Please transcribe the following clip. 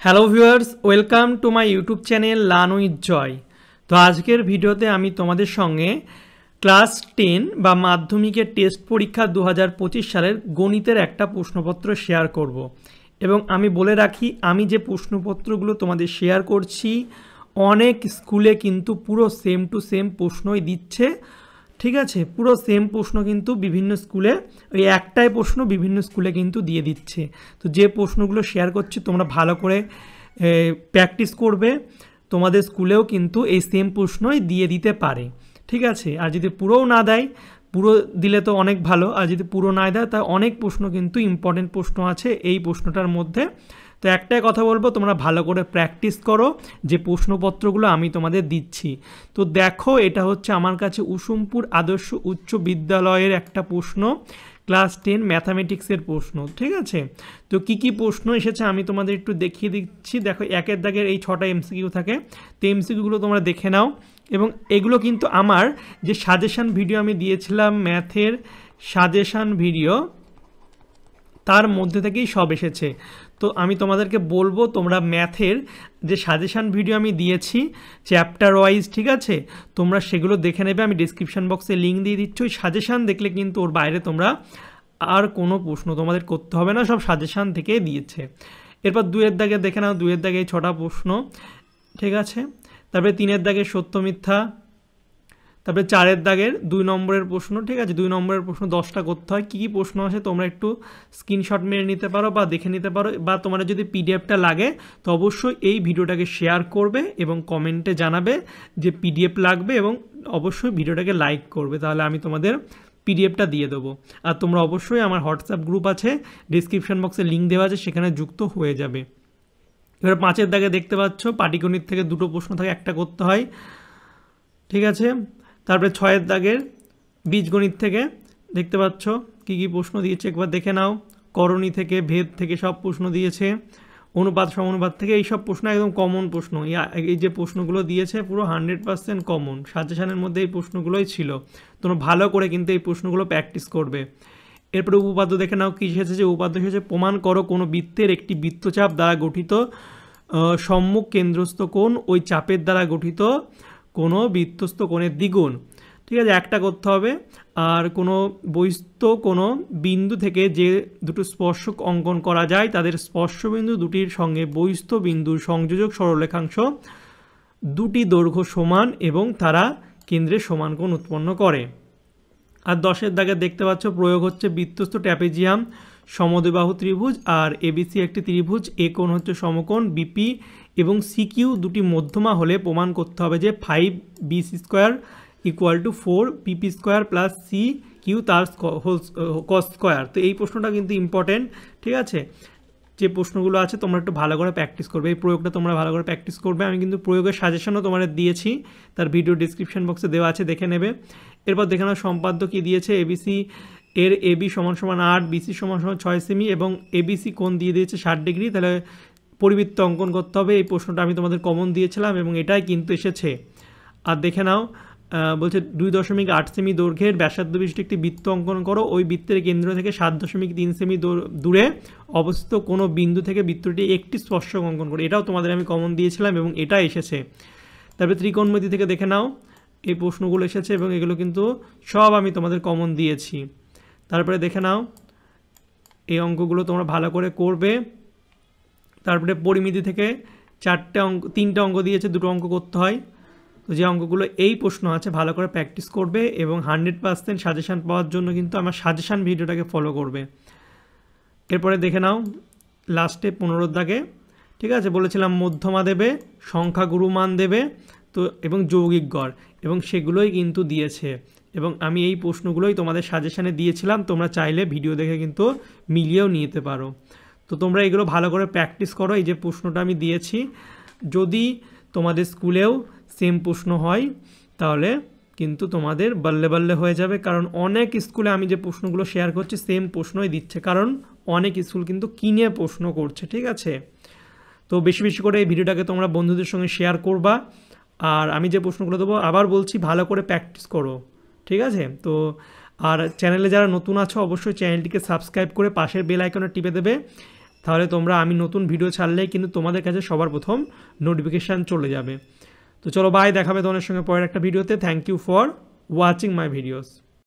Hello viewers, welcome to my YouTube channel learn with Joy. তো আজকের ভিডিওতে আমি তোমাদের সঙ্গে ক্লাস 10 বা মাধ্যমিকের টেস্ট পরীক্ষা 2025 সালের গণিতের একটা প্রশ্নপত্র শেয়ার করব। এবং আমি বলে রাখি, আমি যে প্রশ্নপত্রগুলো তোমাদের শেয়ার করছি অনেক স্কুলে কিন্তু পুরো সেম টু সেম প্রশ্নই দিচ্ছে। ঠিক আছে, পুরো সেম প্রশ্ন কিন্তু বিভিন্ন স্কুলে, ওই একটাই প্রশ্ন বিভিন্ন স্কুলে কিন্তু দিয়ে দিচ্ছে। তো যে প্রশ্নগুলো শেয়ার করছি তোমরা ভালো করে প্র্যাকটিস করবে, তোমাদের স্কুলেও কিন্তু এই সেম প্রশ্নই দিয়ে দিতে পারে। ঠিক আছে, আর যদি পুরোও না দেয়, পুরো দিলে তো অনেক ভালো, আর যদি পুরো না দেয় তা অনেক প্রশ্ন কিন্তু ইম্পর্টেন্ট প্রশ্ন আছে এই প্রশ্নটার মধ্যে। তো একটাই কথা বলবো, তোমরা ভালো করে প্র্যাকটিস করো যে প্রশ্নপত্রগুলো আমি তোমাদের দিচ্ছি। তো দেখো, এটা হচ্ছে আমার কাছে উসুমপুর আদর্শ উচ্চ বিদ্যালয়ের একটা প্রশ্ন, ক্লাস 10 ম্যাথামেটিক্সের প্রশ্ন। ঠিক আছে, তো কি কি প্রশ্ন এসেছে আমি তোমাদের একটু দেখিয়ে দিচ্ছি। দেখো, একের দাগের এই 6টা এমসিকিউ থাকে, তো এমসিকিউগুলো তোমরা দেখে নাও। এবং এগুলো কিন্তু আমার যে সাজেশান ভিডিও আমি দিয়েছিলাম, ম্যাথের সাজেশান ভিডিও, তার মধ্যে থেকেই সব এসেছে। তো আমি তোমাদেরকে বলবো, তোমরা ম্যাথের যে সাজেশান ভিডিও আমি দিয়েছি চ্যাপ্টার ওয়াইজ, ঠিক আছে, তোমরা সেগুলো দেখে নেবে। আমি ডিসক্রিপশান বক্সে লিঙ্ক দিয়ে দিচ্ছি। ওই সাজেশান দেখলে কিন্তু ওর বাইরে তোমরা আর কোনো প্রশ্ন তোমাদের করতে হবে না, সব সাজেশান থেকে দিয়েছে। এরপর 2-এর দাগে দেখে নাও, 2-এর দাগে এই 6টা প্রশ্ন। ঠিক আছে, তারপরে 3-এর দাগের সত্য মিথ্যা, তারপরে 4-এর দাগের 2 নম্বরের প্রশ্ন। ঠিক আছে, 2 নম্বরের প্রশ্ন 10টা করতে হয়। কী কী প্রশ্ন আছে তোমরা একটু স্ক্রিনশট মেরে নিতে পারো বা দেখে নিতে পারো, বা তোমার যদি পিডিএফটা লাগে তো অবশ্যই এই ভিডিওটাকে শেয়ার করবে এবং কমেন্টে জানাবে যে পিডিএফ লাগবে, এবং অবশ্যই ভিডিওটাকে লাইক করবে, তাহলে আমি তোমাদের পিডিএফটা দিয়ে দেবো। আর তোমরা অবশ্যই আমার হোয়াটসঅ্যাপ গ্রুপ আছে, ডিসক্রিপশন বক্সে লিঙ্ক দেওয়া আছে, সেখানে যুক্ত হয়ে যাবে। এবার 5-এর দাগে দেখতে পাচ্ছ পাটিগণিত থেকে 2টো প্রশ্ন থাকে, একটা করতে হয়। ঠিক আছে, তারপরে 6-এর দাগের বীজগণিত থেকে দেখতে পাচ্ছ কী কী প্রশ্ন দিয়েছে, একবার দেখে নাও। করণী থেকে, ভেদ থেকে সব প্রশ্ন দিয়েছে, অনুপাত সমানুপাত থেকে, এই সব প্রশ্ন একদম কমন প্রশ্ন। এই যে প্রশ্নগুলো দিয়েছে পুরো 100% কমন, সাজেশানের মধ্যে এই প্রশ্নগুলোই ছিল। তোমরা ভালো করে কিন্তু এই প্রশ্নগুলো প্র্যাকটিস করবে। এরপরে উপপাদ্য দেখে নাও কী এসেছে। যে উপপাদ্য এসেছে, প্রমাণ করো কোনো বৃত্তের একটি বৃত্তচাপ দ্বারা গঠিত সম্মুখ কেন্দ্রস্থ কোণ ওই চাপের দ্বারা গঠিত কোনো বৃত্তস্থ কোণের দ্বিগুণ। ঠিক আছে, একটা করতে হবে। আর কোনো বহিস্থ কোনো বিন্দু থেকে যে দুটো স্পর্শক অঙ্কন করা যায়, তাদের স্পর্শবিন্দু দুটির সঙ্গে বহিস্থ বিন্দুর সংযোজক সরলরেখাংশ দুটি দৈর্ঘ্য সমান এবং তারা কেন্দ্রে সমান কোণ উৎপন্ন করে। আর 10-এর দাগে দেখতে পাচ্ছ প্রয়োগ হচ্ছে বৃত্তস্থ ট্র্যাপিজিয়াম সমদ্বিবাহু ত্রিভুজ, আর এবিসি একটি ত্রিভুজ, এ কোণ হচ্ছে সমকোণ, বিপি এবং সিকিউ দুটি মধ্যমা হলে প্রমাণ করতে হবে যে 5bc² = 4pp² + CQ তার cos স্কোয়ার। তো এই প্রশ্নটা কিন্তু ইম্পর্টেন্ট। ঠিক আছে, যে প্রশ্নগুলো আছে তোমরা একটু ভালো করে প্র্যাকটিস করবে, এই প্রয়োগটা তোমরা ভালো করে প্র্যাকটিস করবে। আমি কিন্তু প্রয়োগের সাজেশনও তোমাদের দিয়েছি, তার ভিডিও ডিসক্রিপশন বক্সে দেওয়া আছে, দেখে নেবে। এরপর দেখে নাও সম্পাদ্য কী দিয়েছে। এবিসি এর এবি = 8, বিসি = 6 সেমি এবং এবিসি কোণ দিয়ে দিয়েছে 60 ডিগ্রি, তাহলে পরিবৃত্ত অঙ্কন করতে হবে। এই প্রশ্নটা আমি তোমাদের কমন দিয়েছিলাম এবং এটাই কিন্তু এসেছে। আর দেখে নাও, বলছে 2.8 সেমি দৈর্ঘ্যের ব্যাসার্ধ বিশিষ্ট একটি বৃত্ত অঙ্কন করো। ওই বৃত্তের কেন্দ্র থেকে 7.3 সেমি দূরে অবস্থিত কোনো বিন্দু থেকে বৃত্তটি একটি স্পর্শক অঙ্কন করো। এটাও তোমাদের আমি কমন দিয়েছিলাম এবং এটা এসেছে। তারপরে ত্রিকোণমিতি থেকে দেখে নাও, এই প্রশ্নগুলো এসেছে এবং এগুলো কিন্তু সব আমি তোমাদের কমন দিয়েছি। তারপরে দেখে নাও, এই অঙ্কগুলো তোমরা ভালো করে করবে। তারপরে পরিমিতি থেকে 3টে অঙ্ক দিয়েছে, 2টো অঙ্ক করতে হয়। তো যে অঙ্কগুলো এই প্রশ্ন আছে ভালো করে প্র্যাকটিস করবে এবং 100% সাজেশান পাওয়ার জন্য কিন্তু আমার সাজেশান ভিডিওটাকে ফলো করবে। এরপরে দেখে নাও লাস্টে 15-এর দাগে, ঠিক আছে, বলেছিলাম মধ্যমা দেবে, সংখ্যাগুরু মান দেবে, তো এবং যৌগিক গড়, এবং সেগুলোই কিন্তু দিয়েছে। এবং আমি এই প্রশ্নগুলোই তোমাদের সাজেশানে দিয়েছিলাম, তোমরা চাইলে ভিডিও দেখে কিন্তু মিলিয়েও নিতে পারো। তো তোমরা এগুলো ভালো করে প্র্যাকটিস করো। এই যে প্রশ্নটা আমি দিয়েছি, যদি তোমাদের স্কুলেও সেম প্রশ্ন হয় তাহলে কিন্তু তোমাদের বল্লে বল্লে হয়ে যাবে, কারণ অনেক স্কুলে আমি যে প্রশ্নগুলো শেয়ার করছি সেম প্রশ্নই দিচ্ছে, কারণ অনেক স্কুল কিন্তু কিনে প্রশ্ন করছে। ঠিক আছে, তো বেশি বেশি করে এই ভিডিওটাকে তোমরা বন্ধুদের সঙ্গে শেয়ার করবা। আর আমি যে প্রশ্নগুলো দেবো আবার বলছি, ভালো করে প্র্যাকটিস করো। ঠিক আছে, তো আর চ্যানেলে যারা নতুন আছো অবশ্যই চ্যানেলটিকে সাবস্ক্রাইব করে পাশের বেল আইকনে টিপে দেবে। তাহলে তোমরা আমি নতুন ভিডিও ছাড়লেই কিন্তু তোমাদের কাছে সবার প্রথম নোটিফিকেশান চলে যাবে। তো চলো বাই, দেখাবে তোমাদের সঙ্গে পরের একটা ভিডিওতে। Thank you for watching my videos.